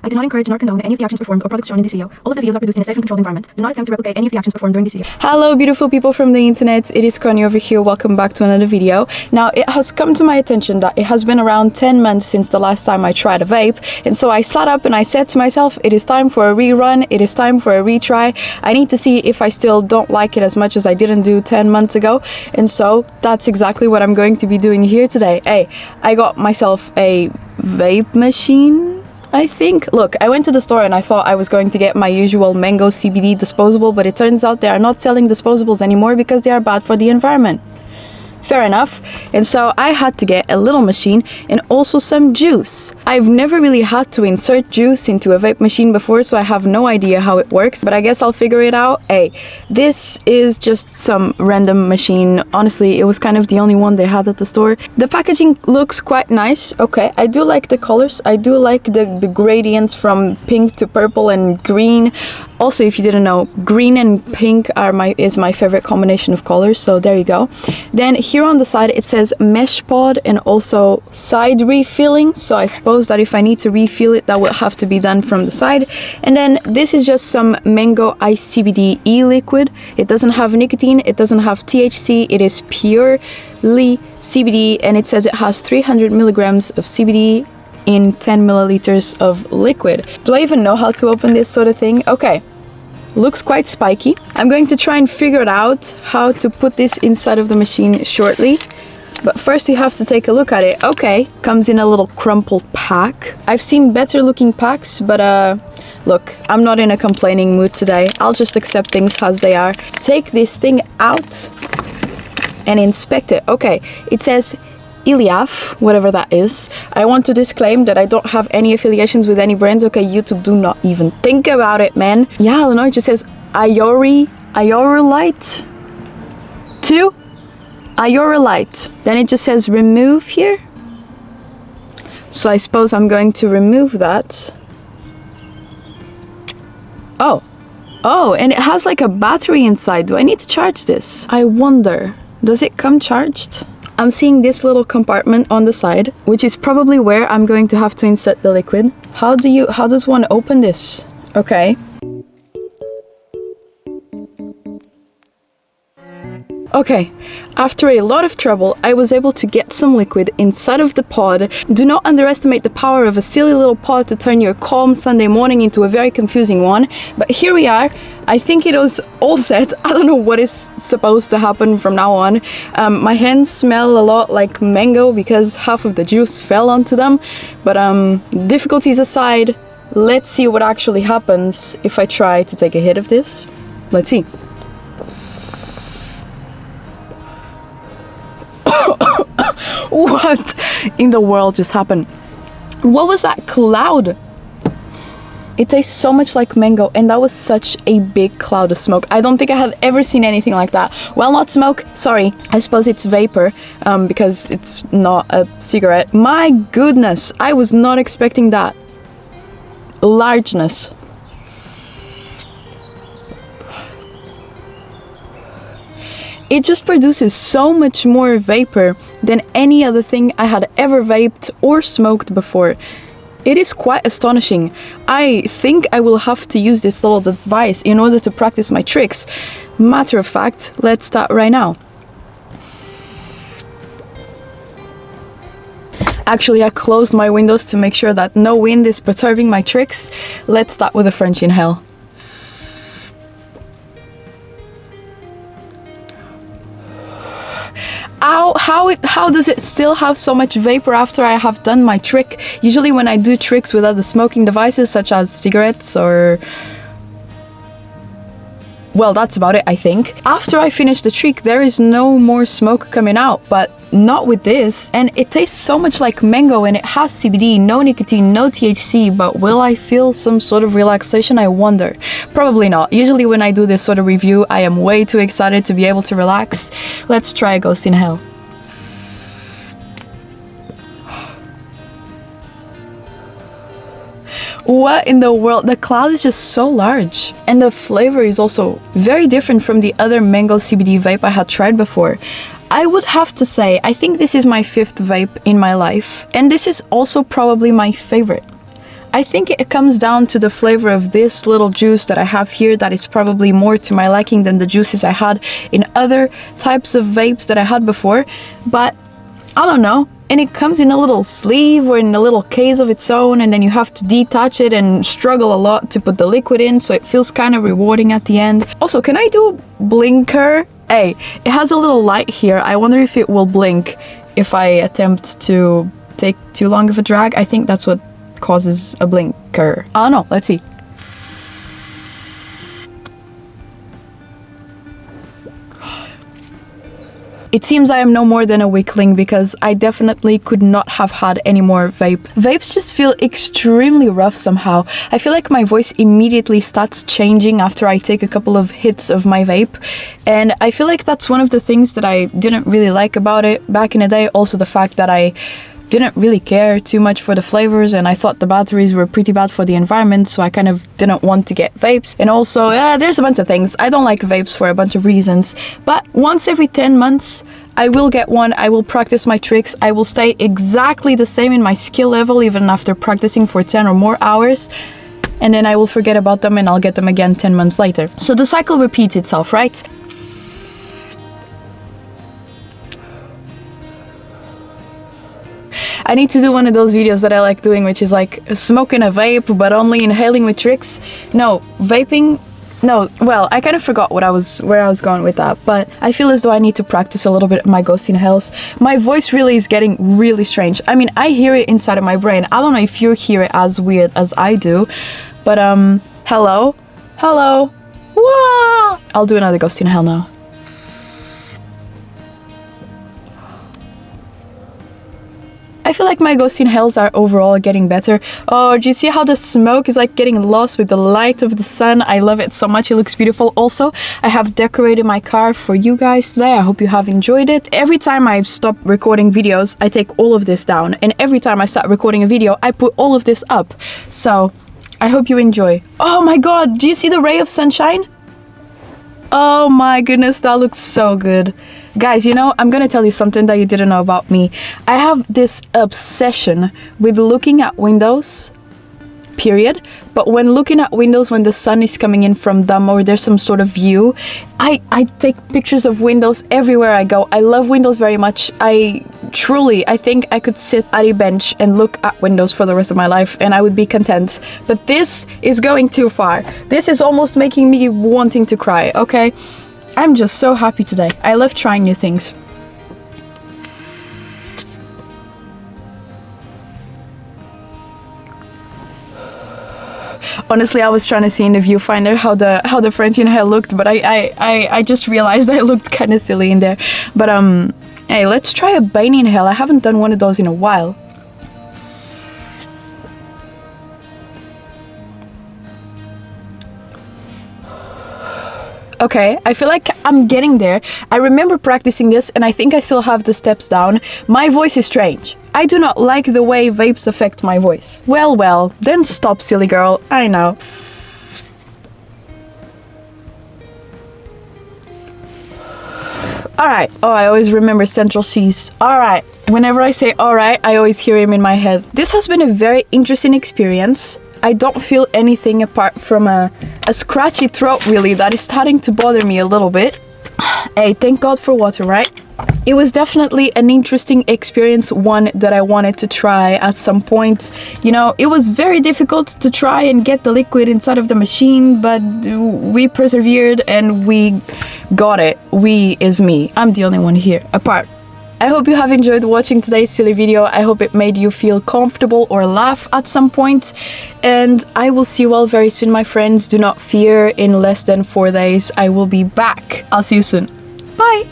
I do not encourage nor condone any of the actions performed or products shown in this video. All of the videos are produced in a safe and controlled environment. Do not attempt to replicate any of the actions performed during this video. Hello beautiful people from the internet, it is Connie over here. Welcome back to another video. Now it has come to my attention that it has been around 10 months since the last time I tried a vape, and so I sat up and I said to myself, it is time for a rerun, it is time for a retry. I need to see if I still don't like it as much as I didn't do 10 months ago, and so that's exactly what I'm going to be doing here today. Hey, I got myself a vape machine, I think. Look, I went to the store and I thought I was going to get my usual mango CBD disposable, but it turns out they are not selling disposables anymore because they are bad for the environment. Fair enough. And so I had to get a little machine and also some juice. I've never really had to insert juice into a vape machine before, so I have no idea how it works, but I guess I'll figure it out. Hey, this is just some random machine. Honestly, it was kind of the only one they had at the store. The packaging looks quite nice. Okay, I do like the colors. I do like the gradients from pink to purple and green. Also, if you didn't know, green and pink is my favorite combination of colors, so there you go. Then here on the side it says mesh pod and also side refilling, so I suppose that if I need to refill it, that will have to be done from the side. And then this is just some mango ice CBD e-liquid. It doesn't have nicotine, it doesn't have THC, it is purely CBD, and it says it has 300 milligrams of CBD in 10 milliliters of liquid. Do I even know how to open this sort of thing? Okay, looks quite spiky. I'm going to try and figure out how to put this inside of the machine shortly, but first we have to take a look at it. Okay, comes in a little crumpled pack. I've seen better looking packs, but look, I'm not in a complaining mood today. I'll just accept things as they are. Take this thing out and inspect it. Okay, it says Iliaf, whatever that is. I want to disclaim that I don't have any affiliations with any brands. Okay, YouTube, do not even think about it, man. Yeah, I don't know, it just says Iorolite 2? Iorolite. Then it just says remove here. So I suppose I'm going to remove that. Oh, and it has like a battery inside. Do I need to charge this? I wonder, does it come charged? I'm seeing this little compartment on the side, which is probably where I'm going to have to insert the liquid. How does one open this? Okay. Okay, after a lot of trouble, I was able to get some liquid inside of the pod. Do not underestimate the power of a silly little pod to turn your calm Sunday morning into a very confusing one. But here we are. I think it was all set. I don't know what is supposed to happen from now on. My hands smell a lot like mango because half of the juice fell onto them. But difficulties aside, let's see what actually happens if I try to take a hit of this. Let's see. What in the world just happened? What was that cloud? It tastes so much like mango, and that was such a big cloud of smoke. I don't think I have ever seen anything like that. Well, not smoke, sorry. I suppose it's vapor, because it's not a cigarette. My goodness, I was not expecting that largeness. It just produces so much more vapor than any other thing I had ever vaped or smoked before. It is quite astonishing. I think I will have to use this little device in order to practice my tricks. Matter of fact, let's start right now. Actually, I closed my windows to make sure that no wind is perturbing my tricks. Let's start with a French inhale. How does it still have so much vapor after I have done my trick? Usually when I do tricks with other smoking devices such as cigarettes or... well, that's about it, I think. After I finish the trick, there is no more smoke coming out, but not with this. And it tastes so much like mango, and it has CBD, no nicotine, no THC, but will I feel some sort of relaxation? I wonder. Probably not. Usually when I do this sort of review, I am way too excited to be able to relax. Let's try a ghost inhale. What in the world? The cloud is just so large. And the flavor is also very different from the other mango CBD vape I had tried before. I would have to say, I think this is my 5th vape in my life. And this is also probably my favorite. I think it comes down to the flavor of this little juice that I have here that is probably more to my liking than the juices I had in other types of vapes that I had before. But I don't know. And it comes in a little sleeve or in a little case of its own, and then you have to detach it and struggle a lot to put the liquid in, so it feels kind of rewarding at the end. Also, can I do blinker? Hey, it has a little light here. I wonder if it will blink if I attempt to take too long of a drag. I think that's what causes a blinker. I don't know, let's see. It seems I am no more than a weakling because I definitely could not have had any more vape. Vapes just feel extremely rough somehow. I feel like my voice immediately starts changing after I take a couple of hits of my vape. And I feel like that's one of the things that I didn't really like about it back in the day. Also the fact that I didn't really care too much for the flavors, and I thought the batteries were pretty bad for the environment, so I kind of didn't want to get vapes. And also, there's a bunch of things. I don't like vapes for a bunch of reasons, but once every 10 months, I will get one. I will practice my tricks. I will stay exactly the same in my skill level even after practicing for 10 or more hours, and then I will forget about them and I'll get them again 10 months later. So the cycle repeats itself, right? I need to do one of those videos that I like doing, which is like smoking a vape but only inhaling with tricks. No, vaping. No, well, I kind of forgot where I was going with that, but I feel as though I need to practice a little bit my ghost inhales. My voice really is getting really strange. I mean, I hear it inside of my brain. I don't know if you hear it as weird as I do, but hello? Hello? Wah! I'll do another ghost inhale now. I feel like my ghost inhales are overall getting better. Oh, do you see how the smoke is like getting lost with the light of the sun? I love it so much. It looks beautiful. Also, I have decorated my car for you guys today. I hope you have enjoyed it. Every time I stop recording videos, I take all of this down. And every time I start recording a video, I put all of this up. So, I hope you enjoy. Oh my god, do you see the ray of sunshine? Oh my goodness, that looks so good. Guys, you know, I'm gonna tell you something that you didn't know about me. I have this obsession with looking at windows, period. But when looking at windows when the sun is coming in from them or there's some sort of view, I take pictures of windows everywhere I go. I love windows very much. I think I could sit at a bench and look at windows for the rest of my life and I would be content. But this is going too far. This is almost making me wanting to cry, okay? I'm just so happy today. I love trying new things. Honestly, I was trying to see in the viewfinder how the French inhale looked, but I just realized I looked kind of silly in there. But hey, let's try a Bane inhale. I haven't done one of those in a while. Okay, I feel like I'm getting there. I remember practicing this and I think I still have the steps down. My voice is strange. I do not like the way vapes affect my voice. Well, then stop, silly girl. I know. Alright. Oh, I always remember Central C's. Alright. Whenever I say alright, I always hear him in my head. This has been a very interesting experience. I don't feel anything apart from a scratchy throat, really, that is starting to bother me a little bit. Hey, thank God for water, right? It was definitely an interesting experience, one that I wanted to try at some point. You know, it was very difficult to try and get the liquid inside of the machine, but we persevered and we got it. We is me. I'm the only one here, apart. I hope you have enjoyed watching today's silly video. I hope it made you feel comfortable or laugh at some point. And I will see you all very soon, my friends. Do not fear, in less than 4 days I will be back. I'll see you soon. Bye!